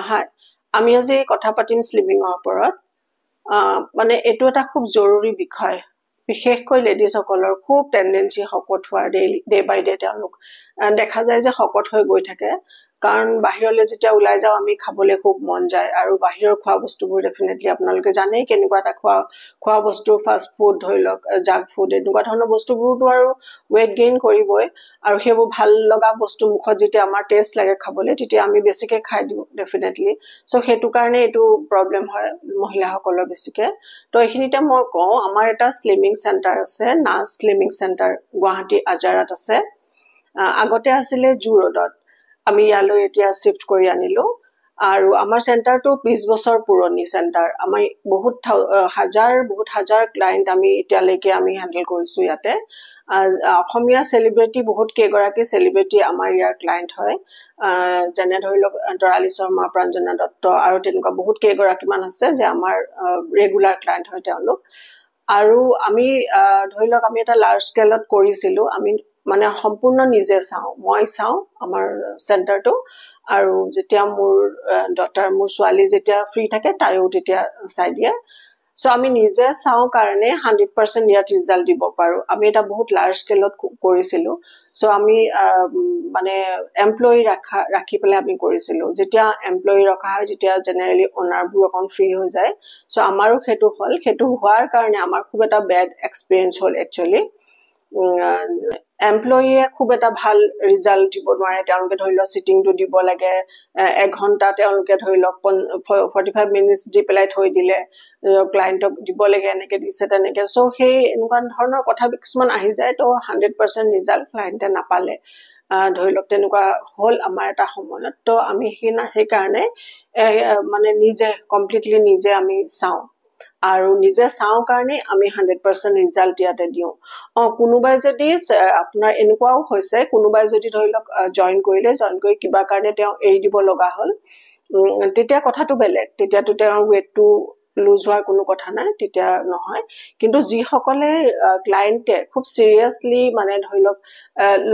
হাই আমি আজি কথা পাতিম স্লিমিঙৰ ওপৰত মানে এইটো এটা খুব জৰুৰী বিষয় বিশেষকৈ লেডিজসকলৰ খুব টেন্ডেন্সি শকত হোৱাৰ ডে বাই ডে তেওঁলোক দেখা যায় যে শকত হৈ গৈ থাকে কাৰণ বাহিৰলৈ যেতিয়া ওলাই যাওঁ আমি খাবলৈ খুব মন যায় আৰু বাহিৰৰ খোৱা বস্তুবোৰ ডেফিনেটলি আপোনালোকে জানেই কেনেকুৱা এটা খোৱা বস্তু ফাষ্ট ফুড ধৰি লওক জাংক ফুড এনেকুৱা ধৰণৰ বস্তুবোৰতো আৰু ৱেট গেইন কৰিবই আৰু সেইবোৰ ভাল লগা বস্তু মুখত যেতিয়া আমাৰ টেষ্ট লাগে খাবলৈ তেতিয়া আমি বেছিকে খাই দিওঁ ডেফিনেটলি সো সেইটো কাৰণে এইটো প্ৰবলেম হয় মহিলাসকলৰ বেছিকে তো এইখিনিতে মই কওঁ আমাৰ এটা স্লিমিং চেণ্টাৰ আছে নাজ স্লিমিং চেণ্টাৰ গুৱাহাটী আজাৰাত আছে আগতে আছিলে জু ৰোডত আমি ইয়ালৈ এতিয়া শিফট কৰি আনিলো আৰু আমাৰ চেণ্টাৰটো 20 বছৰ পুৰণি চেণ্টাৰ আমি বহুত হাজাৰ ক্লায়েন্ট আমি এতিয়ালৈকে আমি হ্যান্ডল কৰিছো ইয়াতে অসমীয়া সেলিব্ৰিটি বহুত কেইগৰাকী সেলিব্ৰিটি আমাৰ ইয়াৰ ক্লায়েন্ট হয় যেনে ধৰি লওক তৰালি শৰ্মা প্ৰাঞ্জনা দত্ত আৰু তেনেকুৱা বহুত কেইগৰাকী মান আছে যে আমাৰ ৰেগুলাৰ ক্লায়েন্ট হয় তেওঁলোক আৰু আমি ধৰি লওক আমি এটা লাৰ্জ স্কেলত কৰিছিলো আমি মানে সম্পূৰ্ণ নিজে মই চাওঁ আমাৰ চেণ্টাৰটো আৰু যেতিয়া মোৰ ডটাৰ মোৰ ছোৱালী যেতিয়া ফ্ৰী থাকে তাইও তেতিয়া চাই দিয়ে সো আমি নিজে চাওঁ কাৰণে 100% ইয়াত ৰিজাল্ট দিব পাৰো আমি এটা বহুত লাৰ্জ স্কেলত কৰিছিলো সো আমি মানে এমপ্লয়ি ৰাখি পেলাই আমি কৰিছিলো যেতিয়া এমপ্লয়ি ৰখা হয় যেতিয়া জেনাৰেলি ওনাৰবোৰ অকন ফ্ৰী হৈ যায় সো আমাৰো সেইটো হল সেইটো হোৱাৰ কাৰণে আমাৰ খুব এটা বেড এক্সপেৰিয়েন্স হল একচুয়ালি এমপ্লয়িয়ে খুব এটা ভাল ৰিজাল্ট দিব নোৱাৰে তেওঁলোকে ধৰি লওক সিটিংটো দিব লাগে 1 ঘন্টা তেওঁলোকে ধৰি লওক 45 মিনিটস দি পেলাই থৈ দিলে ক্লায়েন্টক দিব লাগে এনেকে দিছে তেনেকে সো সেই এনেকুৱা ধৰণৰ কথা কিছুমান আহি যায় তো 100% ৰিজাল্ট ক্লায়েন্টে নাপালে ধৰি লওক তেনেকুৱা হল আমাৰ এটা সময়ত তো আমি সেই কাৰণে মানে নিজে কমপ্লিটলি নিজে আমি চাওঁ আৰু নিজে চাওঁ কাৰণে আমি 100% ৰিজাল্ট ইয়াতে দিওঁ কোনোবাই যদি আপোনাৰ এনেকুৱাও হৈছে কোনোবাই যদি ধৰি লওক জয়েন কৰি কিবা কাৰণে তেওঁ এৰি দিব লগা হল তেতিয়া কথাটো বেলেগ তেতিয়াটো তেওঁৰ ওয়েটটো লুজ হোৱাৰ কোনো কথা নাই তেতিয়া নহয় কিন্তু যি সকলে ক্লায়েন্টে খুব সিৰিয়াসলি মানে ধৰি লওক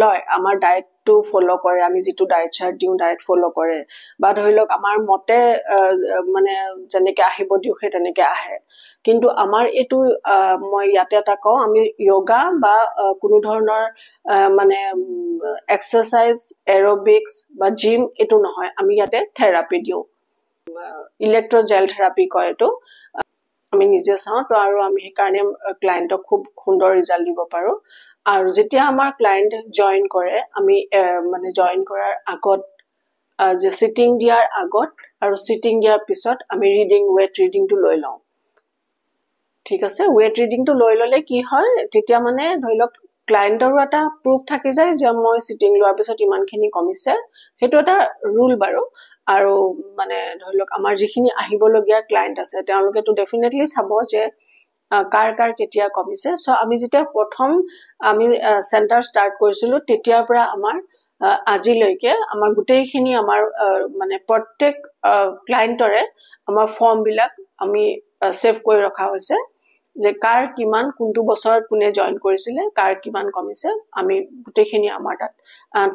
লয় আমাৰ ডায়েটটো ফলো কৰে আমি যেটো ডায়েট চাৰ্ট দিও ডায়েট ফলো কৰে বা ধৰি লওক আমাৰ মতে মানে যেনেকে আহিব দিও সেই তেনেকে আহে কিন্তু আমাৰ এটো মই ইয়াতে এটা কওঁ আমি যোগা বা কোনো ধৰণৰ মানে এক্সাৰসাইজ এৰোবিক্স বা জিম এটো নহয় আমি ইয়াতে থেৰাপি দিও ইলেক্ট্ৰজেল থেৰাপি কয় এটো আমি নিজে চাওঁ তো আৰু আমি সেই কাৰণে ক্লায়েন্টক খুব সুন্দৰ ৰিজাল্ট দিব পাৰো আৰু যেতিয়া আমাৰ ক্লায়েন্ট জয়েন কৰে আমি মানে জয়েন কৰাৰ আগত যে সিটিং দিয়াৰ আগত আৰু সিটিং দিয়াৰ পিছত আমি ওয়েট ৰিডিংটো লৈ লওঁ ঠিক আছে ওয়েট ৰিডিংটো লৈ ললে কি হয় তেতিয়া মানে ধৰি লওক ক্লায়েন্টৰো এটা প্ৰুফ থাকি যায় যে মই সিটিং লোৱাৰ পিছত ইমানখিনি কমিছে হেতু এটা ৰুল বাৰু আৰু মানে ধৰি লওক আমাৰ যিখিনি আহিবলগীয়া ক্লায়েন্ট আছে তেওঁলোকে তো ডেফিনেটলি চাব যে কাৰ কেতিয়া কমিছে সো আমি যেতিয়া প্ৰথম আমি চেণ্টাৰ ষ্টাৰ্ট কৰিছিলো তেতিয়াৰ পৰা আমাৰ আজিলৈকে আমাৰ গুটেইখিনি আমাৰ মানে প্ৰত্যেক ক্লায়েন্টৰে আমাৰ ফৰ্ম বিলাক আমি সেভ কৰি ৰখা হৈছে যে কাৰ কিমান কোনটো বছৰত কোনে জয়েন কৰিছিলে কাৰ কিমান কমিছে আমি গুটেইখিনি আমাৰ তাত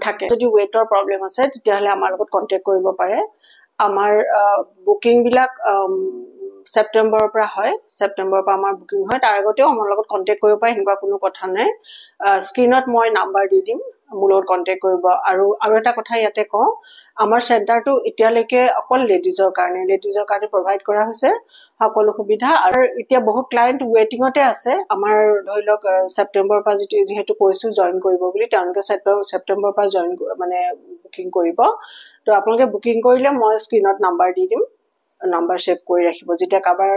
থাকে যদি ওয়েটৰ প্ৰবলেম আছে তেতিয়াহলে আমাৰ লগত কন্টাক্ট কৰিব পাৰে আমাৰ বুকিং বিলাক সেপ্টেম্বৰৰ পৰা হয় সেপ্টেম্বৰৰ পৰা আমাৰ বুকিং হয় তাৰ আগতেও আমাৰ লগত কন্টাক্ট কৰিব পাৰে এনেকুৱা কোনো কথা নাই স্ক্ৰিনত মই নাম্বাৰ দি দিম মোৰ লগত কন্টাক্ট কৰিব আৰু এটা কথা ইয়াতে কওঁ আমাৰ চেণ্টাৰটো এতিয়ালৈকে অকল লেডিজৰ কাৰণে প্ৰভাইড কৰা হৈছে সকলো সুবিধা আৰু এতিয়া বহুত ক্লায়েন্ট ৱেটিংতে আছে আমাৰ ধৰি লওক সেপ্টেম্বৰৰ পৰা যেহেতু কৈছো জয়েন কৰিব বুলি তেওঁলোকে সেপ্টেম্বৰৰ পৰা জয়েন মানে বুকিং কৰিব তো আপোনালোকে বুকিং কৰিলে মই স্ক্ৰিনত নাম্বাৰ দি দিম নাম্বাৰ সেভ কৰি ৰাখিব যেতিয়া কাবাৰ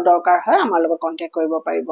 দৰকাৰ হয় আমাৰ লগত কন্টাক্ট কৰিব পাৰিব